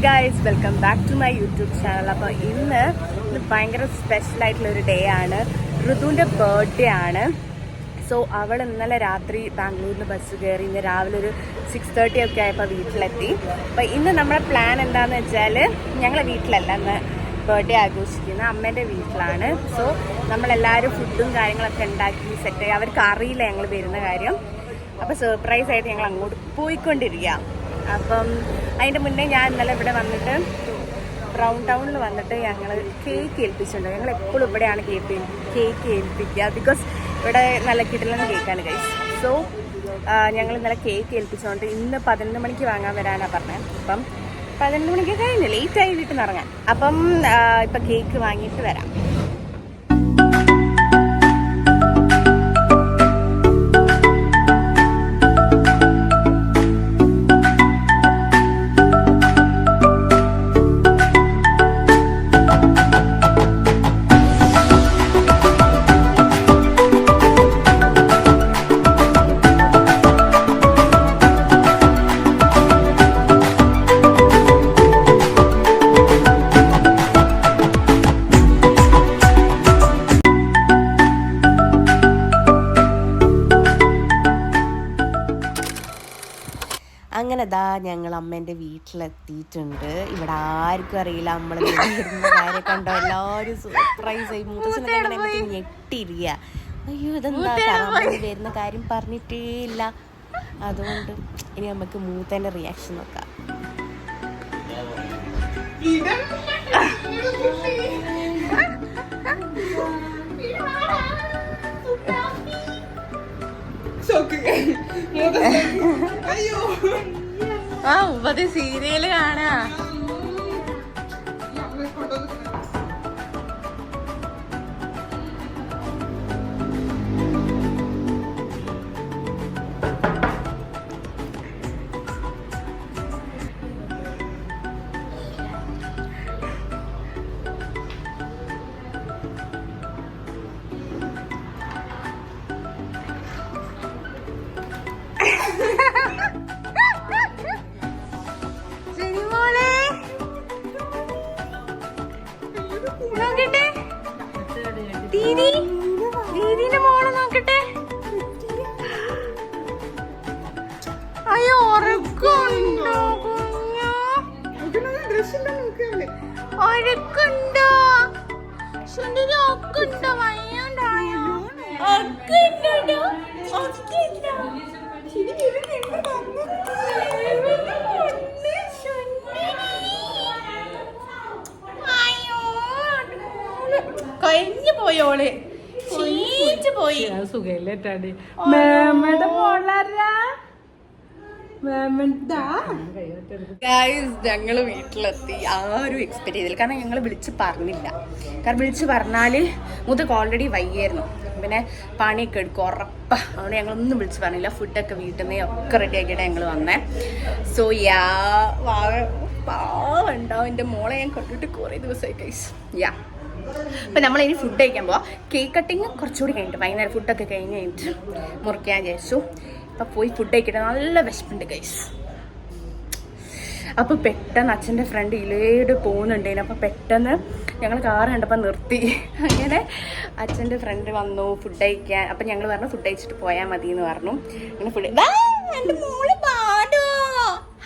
Guys, welcome back to my YouTube channel. അപ്പോൾ ഇന്ന് ഭയങ്കര സ്പെഷ്യൽ ആയിട്ടുള്ളൊരു ഡേ ആണ്. ഋതുവിൻ്റെ ബർത്ത്ഡേ ആണ്. സോ അവൾ ഇന്നലെ രാത്രി ബാംഗ്ലൂരിൽ ബസ് കയറി ഇന്ന് രാവിലെ ഒരു 6:30 ഒക്കെ ആയപ്പോൾ വീട്ടിലെത്തി. അപ്പോൾ ഇന്ന് നമ്മുടെ പ്ലാൻ എന്താണെന്ന് വെച്ചാൽ, ഞങ്ങളെ വീട്ടിലല്ല ഇന്ന് ബർത്ത്ഡേ ആഘോഷിക്കുന്നത്, അമ്മേൻ്റെ വീട്ടിലാണ്. സോ നമ്മളെല്ലാവരും ഫുഡും കാര്യങ്ങളൊക്കെ ഉണ്ടാക്കി സെറ്റായി. അവർക്ക് അറിയില്ല ഞങ്ങൾ വരുന്ന കാര്യം. അപ്പോൾ സർപ്രൈസ് ആയിട്ട് ഞങ്ങൾ അങ്ങോട്ട് പോയിക്കൊണ്ടിരിക്കുക. അപ്പം അതിൻ്റെ മുന്നേ ഞാൻ ഇന്നലെ ഇവിടെ വന്നിട്ട് ബ്രൗൺ ടൗണിൽ വന്നിട്ട് ഞങ്ങൾ കേക്ക് ഏൽപ്പിച്ചിട്ടുണ്ട്. ഞങ്ങൾ എപ്പോഴും ഇവിടെയാണ് കേക്ക് ഏൽപ്പിക്കുക, ബിക്കോസ് ഇവിടെ നല്ല കിടലൻ കേക്കാണ് ഗൈസ്. സോ ഞങ്ങൾ ഇന്നലെ കേക്ക് ഏൽപ്പിച്ചുകൊണ്ട് ഇന്ന് 11 മണിക്ക് വാങ്ങാൻ വരാനാണ് പറഞ്ഞത്. അപ്പം 11 മണിക്ക് കഴിഞ്ഞ് ലേറ്റായി വീട്ടിൽ നിന്ന് ഇറങ്ങാൻ. അപ്പം ഇപ്പം കേക്ക് വാങ്ങിയിട്ട് വരാം. അങ്ങനെ ദാ ഞങ്ങൾ അമ്മേൻ്റെ വീട്ടിലെത്തിയിട്ടുണ്ട്. ഇവിടെ ആർക്കും അറിയില്ല നമ്മൾ വരുന്ന കാര്യം. കണ്ടോ, എല്ലാവരും സർപ്രൈസ് ആയി. മൂത്തച്ഛനൊക്കെ ഞെട്ടിയിരിക്കുക. അയ്യോ ഇതെന്താ വരുന്ന കാര്യം പറഞ്ഞിട്ടേ ഇല്ല. അതുകൊണ്ട് ഇനി നമുക്ക് മൂത്തേൻ്റെ റിയാക്ഷൻ നോക്കാം. സീരിയല് കാണാ. ദീദിന്റെ മോളെ നോക്കട്ടെ. അയ്യോ ഉറക്കുണ്ടോ കുഞ്ഞോ? ഉറക്കുണ്ടോ? ഒക്കുണ്ടോ? വയ്യാണ്ടായോ? ഒക്കുണ്ടോ? കഴിഞ്ഞു പോയോള്, ക്ഷീണിച്ചു പോയി. സുഖയില്ലേട്ടാടി മേമയുടെ മോളാരാ? ഞങ്ങള് വീട്ടിലെത്തി. ആരും എക്സ്പെക്ട് ചെയ്തില്ല, കാരണം ഞങ്ങൾ വിളിച്ച് പറഞ്ഞില്ല. കാരണം വിളിച്ച് പറഞ്ഞാല് മുതക്ക് ഓൾറെഡി വയ്യായിരുന്നു, പിന്നെ പണിയൊക്കെ എടുക്കും ഉറപ്പാ. അതുകൊണ്ട് ഞങ്ങളൊന്നും വിളിച്ച് പറഞ്ഞില്ല. ഫുഡൊക്കെ വീട്ടിൽ നിന്ന് ഒക്കെ റെഡി ആക്കിയിട്ട് ഞങ്ങൾ വന്നേ. സോ പാവുണ്ടാവും എൻ്റെ മോളെ ഞാൻ കണ്ടിട്ട് കുറേ ദിവസമായി ഗൈസ്. അപ്പം നമ്മളിനി ഫുഡ് കഴിക്കാൻ പോവാം. കേക്ക് കട്ടിങ് കുറച്ചുകൂടി കഴിഞ്ഞിട്ട്, വൈകുന്നേരം ഫുഡൊക്കെ കഴിഞ്ഞിട്ട് മുറിക്കാൻ വിചാരിച്ചു. അപ്പം പോയി ഫുഡ് കഴിക്കട്ടെ, നല്ല വിശപ്പുണ്ട് ഗൈസ്. അപ്പോൾ പെട്ടെന്ന് അച്ഛൻ്റെ ഫ്രണ്ട് ഇലയോട് പോകുന്നുണ്ടേനു. അപ്പോൾ പെട്ടെന്ന് ഞങ്ങൾ കാറ് കണ്ടപ്പോൾ നിർത്തി. അങ്ങനെ അച്ഛൻ്റെ ഫ്രണ്ട് വന്നു ഫുഡ് കഴിക്കാൻ. അപ്പം ഞങ്ങൾ പറഞ്ഞു ഫുഡ് കഴിച്ചിട്ട് പോയാൽ മതി എന്ന് പറഞ്ഞു. അങ്ങനെ ഫുഡ് എൻ്റെ മോള് പാടോ.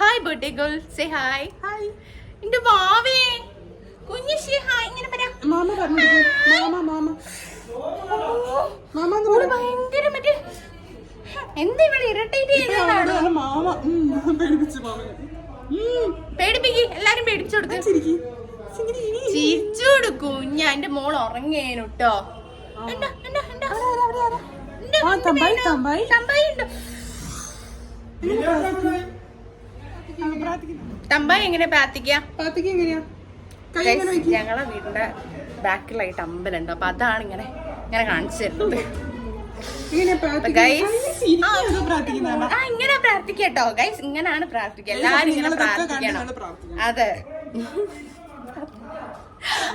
Hi birthday girl, say hi. Hi എൻ്റെ വാവേ കുഞ്ഞു. ഹായ് ഇങ്ങനെ പറയാം. ഭയങ്കര മറ്റേ എന്താ ഇവിടെ ഇറിറ്റേറ്റ് ചെയ്യുന്നതാണോ? പേടിപ്പിക്ക്, എല്ലാരും പേടിപ്പിച്ചു കൊടുക്കും, ചിരിച്ചു കൊടുക്കും. ഞാൻ എന്റെ മോൾ ഉറങ്ങിയേനു കേട്ടോ. തമ്പായി എങ്ങനെ പ്രാർത്ഥിക്കാം? ഞങ്ങളെ വീടിന്റെ ബാക്കിലായിട്ട് അമ്പലമുണ്ട്. അപ്പൊ അതാണ് ഇങ്ങനെ കാണിച്ചു തരുന്നത്. ഇങ്ങനെ പ്രാർത്ഥിക്കട്ടോ ഗൈസ്, ഇങ്ങനെയാണ് പ്രാർത്ഥിക്കുക. എല്ലാരും ഇങ്ങനെ പ്രാർത്ഥിക്കണം. അതെ.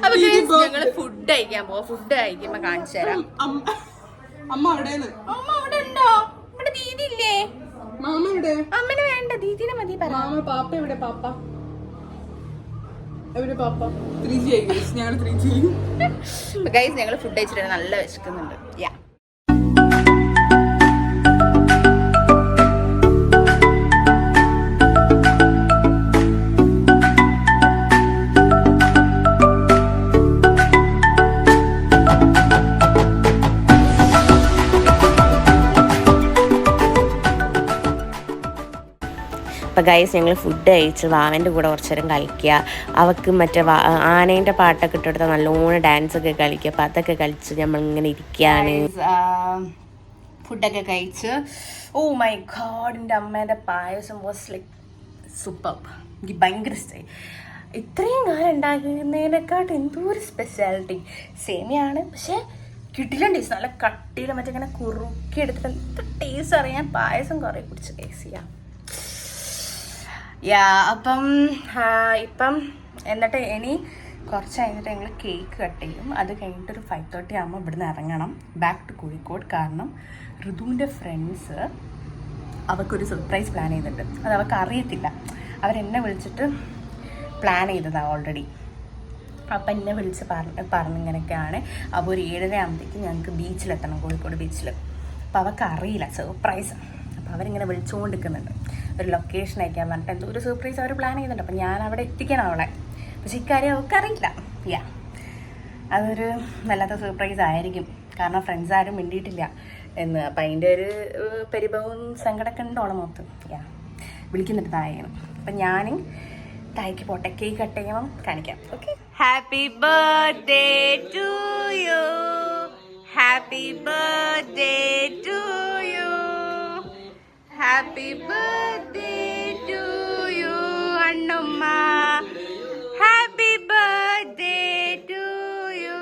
അപ്പൊ ഞങ്ങള് ഫുഡ് കഴിക്കാൻ പോവാ. ഫുഡ് കഴിക്കുമ്പോ കാണിച്ചു തരാം. അമ്മ അവിടെ ഉണ്ടോ? ഇവിടെ ദീദി ഇല്ലേ? മാമ ഇവിടെ. അമ്മനെ വേണ്ട, ദീദിനെ മതി. മാമ പാപ്പ എവിടെ? പാപ്പ ഗൈസ് ഞങ്ങൾ ഫുഡ് കഴിച്ചിട്ട് നല്ല വിശക്കുന്നുണ്ട്. യാ അപ്പോൾ ഗൈസ് ഞങ്ങൾ ഫുഡ് കഴിച്ച് വാവൻ്റെ കൂടെ കുറച്ച് നേരം കളിക്കുക. അവൾക്ക് മറ്റേ ആനേൻ്റെ പാട്ടൊക്കെ ഇട്ടെടുത്താൽ നല്ലോണം ഡാൻസൊക്കെ കളിക്കുക. അപ്പോൾ അതൊക്കെ കളിച്ച് നമ്മളിങ്ങനെ ഇരിക്കുകയാണ്. ഫുഡൊക്കെ കഴിച്ച് ഓ മൈ ഗോഡ്, എൻ്റെ അമ്മേൻ്റെ പായസം വാസ് ലൈക്ക് സൂപ്പർ. എനിക്ക് ഭയങ്കര ഇഷ്ടമായി. ഇത്രയും കാലം ഉണ്ടാക്കുന്നതിനെക്കാട്ടും എന്തോ ഒരു സ്പെഷ്യാലിറ്റി. സേമിയാണ് പക്ഷേ കിട്ടില്ല ടേസ്റ്റ്. നല്ല കട്ടിയിൽ മറ്റേ ഇങ്ങനെ കുറുക്കി എടുത്തിട്ട് എന്ത് ടേസ്റ്റ് അറിയാൻ പായസം കുറേ കുടിച്ച് ടേസ്റ്റ് ചെയ്യാം. അപ്പം എന്നിട്ട് ഇനി കുറച്ച് കഴിഞ്ഞിട്ട് ഞങ്ങൾ കേക്ക് കട്ട് ചെയ്യും. അത് കഴിഞ്ഞിട്ടൊരു 5:30 ആകുമ്പോൾ ഇവിടുന്ന് ഇറങ്ങണം ബാക്ക് ടു കോഴിക്കോട്. കാരണം ഋതുവിൻ്റെ ഫ്രണ്ട്സ് അവർക്കൊരു സർപ്രൈസ് പ്ലാൻ ചെയ്തിട്ടുണ്ട്. അത് അവർക്ക് അറിയത്തില്ല. അവരെന്നെ വിളിച്ചിട്ട് പ്ലാൻ ചെയ്തതാണ് ഓൾറെഡി. അപ്പം എന്നെ വിളിച്ച് പറഞ്ഞിങ്ങനെയൊക്കെയാണ്. അപ്പോൾ ഒരു 7:30 ആകുമ്പോഴത്തേക്കും ഞങ്ങൾക്ക് ബീച്ചിലെത്തണം, കോഴിക്കോട് ബീച്ചിൽ. അപ്പോൾ അവർക്ക് അറിയില്ല സർപ്രൈസ്. അപ്പോൾ അവരിങ്ങനെ വിളിച്ചുകൊണ്ടിരിക്കുന്നുണ്ട്. ഒരു ലൊക്കേഷൻ അയക്കാൻ പറഞ്ഞിട്ട് എന്തോ ഒരു സർപ്രൈസ് അവർ പ്ലാൻ ചെയ്യുന്നുണ്ട്. അപ്പം ഞാൻ അവിടെ എത്തിക്കണം അവളെ. പക്ഷെ ഇക്കാര്യം അവർക്കറിയില്ല. അതൊരു വല്ലാത്ത സർപ്രൈസ് ആയിരിക്കും. കാരണം ഫ്രണ്ട്സ് ആരും മിണ്ടിയിട്ടില്ല എന്ന്. അപ്പം അതിൻ്റെ ഒരു പരിഭവവും സങ്കടമൊക്കെ ഉണ്ടോളം മൊത്തം. വിളിക്കുന്നുണ്ട് താഴെയാണ്. അപ്പം ഞാൻ താഴേക്ക് പോട്ടെ. കേക്ക് കട്ട് ചെയ്യണം, കാണിക്കാം. Okay. Happy birthday to you, happy birthday to you, happy birthday to you Annumma, happy birthday to you.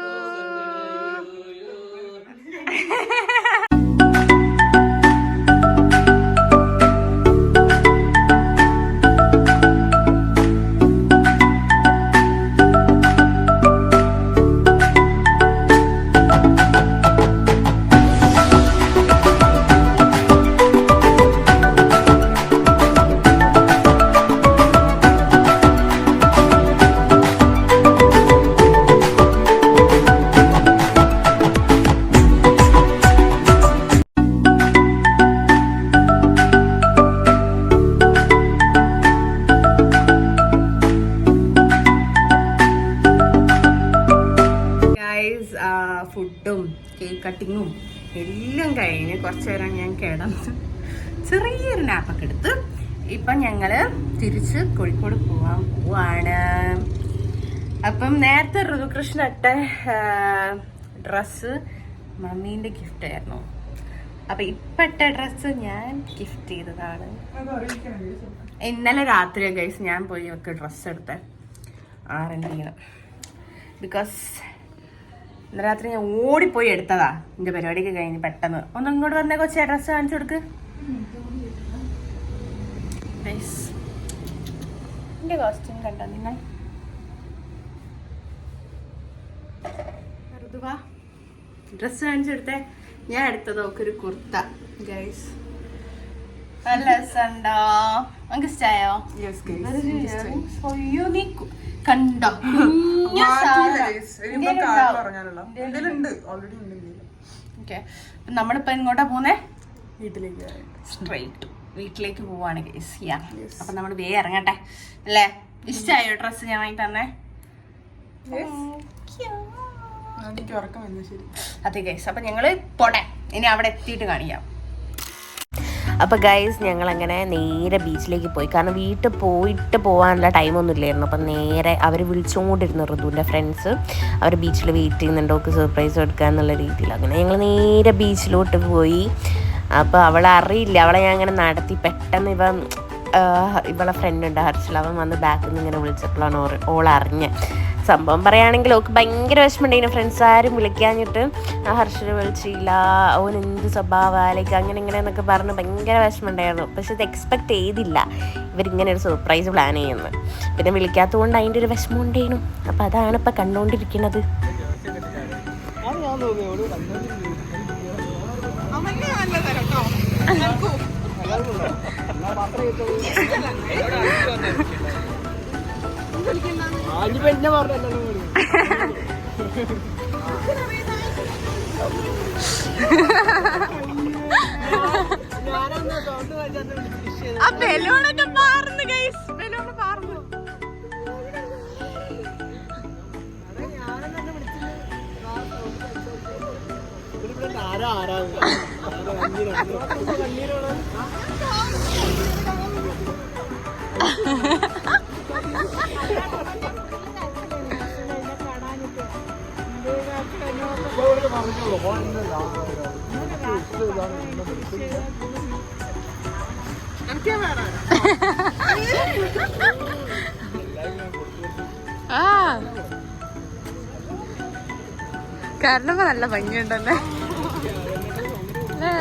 ഫുഡും കേക്ക് കട്ടിങ്ങും എല്ലാം കഴിഞ്ഞ് കുറച്ച് നേരം ഞാൻ കിടന്ന് ചെറിയൊരു നാപ്പൊക്കെ എടുത്ത് ഇപ്പം ഞങ്ങൾ തിരിച്ച് കോഴിക്കോട് പോവാണ്. അപ്പം നേരത്തെ ഋതുകൃഷ്ണ ഇട്ട ഡ്രസ്സ് മമ്മീൻ്റെ ഗിഫ്റ്റ് ആയിരുന്നു. അപ്പം ഇപ്പം ഇട്ട ഡ്രസ്സ് ഞാൻ ഗിഫ്റ്റ് ചെയ്തതാണ്. ഇന്നലെ രാത്രി ഗൈസ് ഞാൻ പോയി ഒക്കെ ഡ്രസ്സ് എടുത്ത് R&D ബിക്കോസ് ഇന്നലെ രാത്രി ഞാൻ ഓടിപ്പോയി എടുത്തതാ. എൻ്റെ പരിപാടിയൊക്കെ കഴിഞ്ഞ് പെട്ടെന്ന്. ഒന്ന് ഇങ്ങോട്ട് വന്നേ കൊച്ചേ, ഡ്രസ്സ് കാണിച്ചു കൊടുക്ക്. എൻ്റെ കോസ്റ്റ്യൂം കണ്ടോ നിങ്ങൾ? ഋതുവാ ഡ്രസ്സ് കാണിച്ചെടുത്തേ. ഞാൻ എടുത്തത് ഒരു കുർത്ത ഗൈസ്. നല്ല രസമുണ്ടോ? നമുക്ക് ഇഷ്ടമായോ? അയ്യോ നീ കണ്ടോ? നമ്മളിപ്പോ എങ്ങോട്ടാ പോന്നേ? വീട്ടിലേക്ക്. സ്ട്രൈറ്റ് വീട്ടിലേക്ക് പോവാണ് ഗൈസ്. അപ്പൊ നമ്മൾ വേഗം ഇറങ്ങട്ടെ അല്ലേ? ഇഷ്ടമായോ ഡ്രസ്സ് ഞാൻ വാങ്ങി തന്നെ? അതെ ഗൈസ്. അപ്പൊ ഞങ്ങള് പോട്ടെ. ഇനി അവിടെ എത്തിയിട്ട് കാണിക്കാം. അപ്പോൾ ഗൈസ് ഞങ്ങളങ്ങനെ നേരെ ബീച്ചിലേക്ക് പോയി. കാരണം വീട്ടിൽ പോയിട്ട് പോകാനുള്ള ടൈമൊന്നും ഇല്ലായിരുന്നു. അപ്പം നേരെ അവർ വിളിച്ചുകൊണ്ടിരുന്നു ഋതുവിൻ്റെ ഫ്രണ്ട്സ്. അവർ ബീച്ചിൽ വെയിറ്റ് ചെയ്യുന്നുണ്ട്, ഒക്കെ സർപ്രൈസ് എടുക്കുക എന്നുള്ള രീതിയിൽ. അങ്ങനെ ഞങ്ങൾ നേരെ ബീച്ചിലോട്ട് പോയി. അപ്പോൾ അവളെ അറിയില്ല. അവളെ ഞാൻ അങ്ങനെ നടത്തി. പെട്ടെന്ന് ഇവളെ ഫ്രണ്ട് ഉണ്ട് ഹർഷിൽ, അവൻ വന്ന് ബാക്കിൽ നിന്ന് ഇങ്ങനെ വിളിച്ചപ്പോഴാണ് ഓളറിഞ്ഞ് സംഭവം. പറയുകയാണെങ്കിൽ അവൾക്ക് ഭയങ്കര വിഷമമുണ്ടായിരുന്നു. ഫ്രണ്ട്സ് ആരും വിളിക്കാഞ്ഞിട്ട് ഹർഷിനെ വിളിച്ചില്ല, അവൻ എന്ത് സ്വഭാവമാലേക്ക് അങ്ങനെ ഇങ്ങനെ എന്നൊക്കെ പറഞ്ഞ് ഭയങ്കര വിഷമമുണ്ടായിരുന്നു. പക്ഷെ ഇത് എക്സ്പെക്റ്റ് ചെയ്തില്ല ഇവരിങ്ങനെ ഒരു സർപ്രൈസ് പ്ലാൻ ചെയ്യുന്നത്. പിന്നെ വിളിക്കാത്തത് കൊണ്ട് അതിൻ്റെ ഒരു വിഷമം ഉണ്ടായിരുന്നു. അപ്പം അതാണ് ഇപ്പം കണ്ടുകൊണ്ടിരിക്കുന്നത്. ആ ബലൂണൊക്കെ പാർന്നു ഗൈസ്, ബലൂണ് പാർന്നു. ആ കാരണം നല്ല ഭംഗിയുണ്ടല്ലേ അല്ലേ?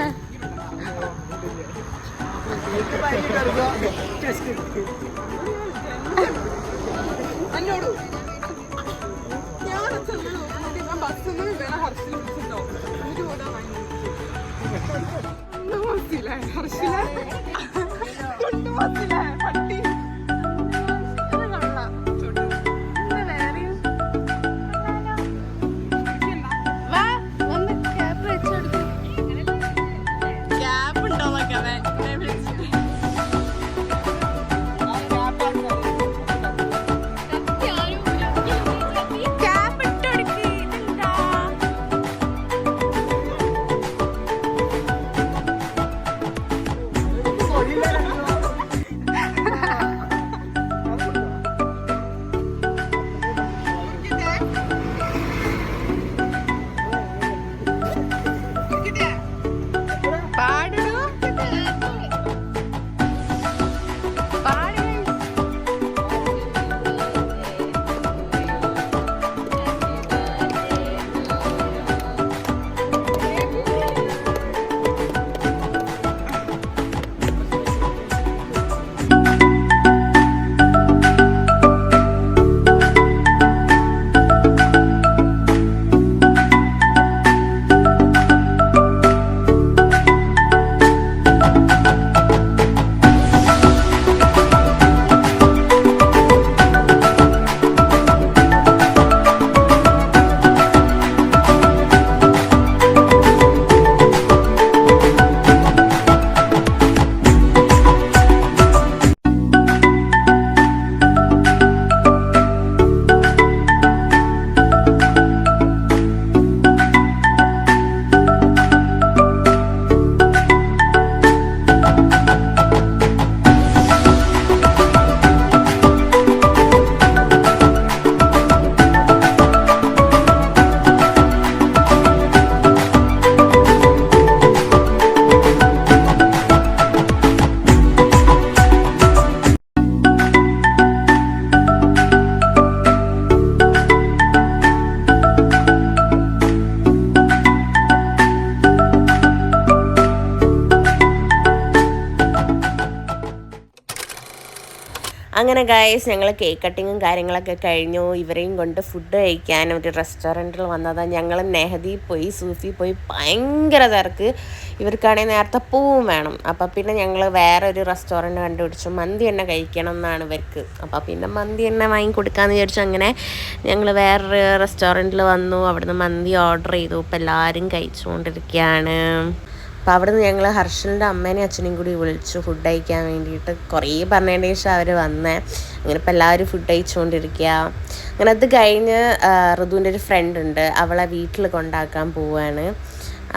അങ്ങനെ ഗൈസ് ഞങ്ങൾ കേക്ക് കട്ടിങ്ങും കാര്യങ്ങളൊക്കെ കഴിഞ്ഞു. ഇവരെയും കൊണ്ട് ഫുഡ് കഴിക്കാൻ ഒരു റെസ്റ്റോറൻറ്റിൽ വന്നതാണ്. ഞങ്ങൾ നെഹദി പോയി, സൂഫി പോയി, ഭയങ്കര തിരക്ക്. ഇവർക്കാണെങ്കിൽ നേരത്തെ പൂവും വേണം. അപ്പം പിന്നെ ഞങ്ങൾ വേറെ ഒരു റെസ്റ്റോറൻറ്റ് കണ്ടുപിടിച്ചു. മന്തി തന്നെ കഴിക്കണം എന്നാണ് ഇവർക്ക്. അപ്പം പിന്നെ മന്തി തന്നെ വാങ്ങിക്കൊടുക്കാമെന്ന് വിചാരിച്ചു. അങ്ങനെ ഞങ്ങൾ വേറൊരു റെസ്റ്റോറൻറ്റിൽ വന്നു. അവിടുന്ന് മന്തി ഓർഡർ ചെയ്തു. ഇപ്പം എല്ലാവരും കഴിച്ചുകൊണ്ടിരിക്കുകയാണ്. അപ്പോൾ അവിടെ നിന്ന് ഞങ്ങൾ ഹർഷലിൻ്റെ അമ്മേനെയും അച്ഛനെയും കൂടി വിളിച്ചു ഫുഡ് കഴിക്കാൻ വേണ്ടിയിട്ട്. കുറേ പറഞ്ഞതിന് ശേഷം അവർ വന്നേ. അങ്ങനെ ഇപ്പോൾ എല്ലാവരും ഫുഡ് കഴിച്ചുകൊണ്ടിരിക്കുക. അങ്ങനെ അത് കഴിഞ്ഞ് ഋതുവിൻ്റെ ഒരു ഫ്രണ്ട് ഉണ്ട്, അവളെ വീട്ടിൽ കൊണ്ടാക്കാൻ പോവുകയാണ്.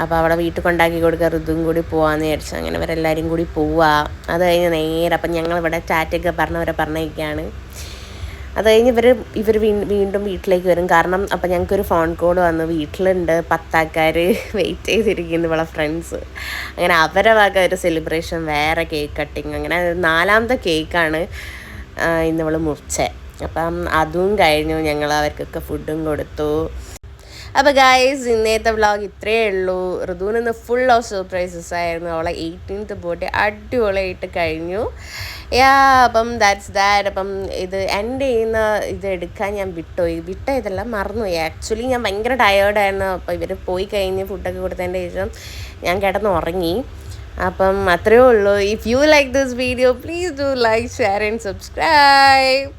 അപ്പോൾ അവിടെ വീട്ടിൽ കൊണ്ടാക്കി കൊടുക്കുക, ഋതുവും കൂടി പോകാമെന്ന് വിചാരിച്ചു. അങ്ങനെ ഇവരെല്ലാവരും കൂടി പോവുക. അത് കഴിഞ്ഞ് നേരെ അപ്പം ഞങ്ങളിവിടെ ടാറ്റയൊക്കെ പറഞ്ഞവരെ പറഞ്ഞിരിക്കുകയാണ്. അത് കഴിഞ്ഞ് ഇവർ വീണ്ടും വീട്ടിലേക്ക് വരും. കാരണം അപ്പം ഞങ്ങൾക്കൊരു ഫോൺ കോൾ വന്നു, വീട്ടിലുണ്ട് 10 ആൾക്കാർ വെയിറ്റ് ചെയ്തിരിക്കുന്നു ഇവളെ ഫ്രണ്ട്സ്. അങ്ങനെ അവരെ വക ഒരു സെലിബ്രേഷൻ, വേറെ കേക്ക് കട്ടിങ്. അങ്ങനെ 4ാമത്തെ കേക്കാണ് ഇന്നിവൾ മുറിച്ചത്. അപ്പം അതും കഴിഞ്ഞു. ഞങ്ങൾ അവർക്കൊക്കെ ഫുഡും കൊടുത്തു. അപ്പോൾ ഗായ്സ് ഇന്നത്തെ വ്ളോഗ് ഇത്രയേ ഉള്ളൂ. ഋതുവിന് ഫുൾ ഓഫ് സർപ്രൈസസ് ആയിരുന്നു. അവളെ 18th ബർത്ത്ഡേ അടിപൊളിയായിട്ട് കഴിഞ്ഞു. അപ്പം ദാറ്റ്സ് ദാറ്റ്. അപ്പം ഇത് എൻ്റെ ചെയ്യുന്ന ഇത് എടുക്കാൻ ഞാൻ വിട്ടതല്ല, മറന്നുപോയി. ആക്ച്വലി ഞാൻ ഭയങ്കര ടയേർഡായിരുന്നു. അപ്പോൾ ഇവർ പോയി കഴിഞ്ഞ് ഫുഡൊക്കെ കൊടുത്തതിൻ്റെ ശേഷം ഞാൻ കിടന്ന് ഉറങ്ങി. അപ്പം അത്രയേ ഉള്ളൂ. If you like this video please do like, share and subscribe.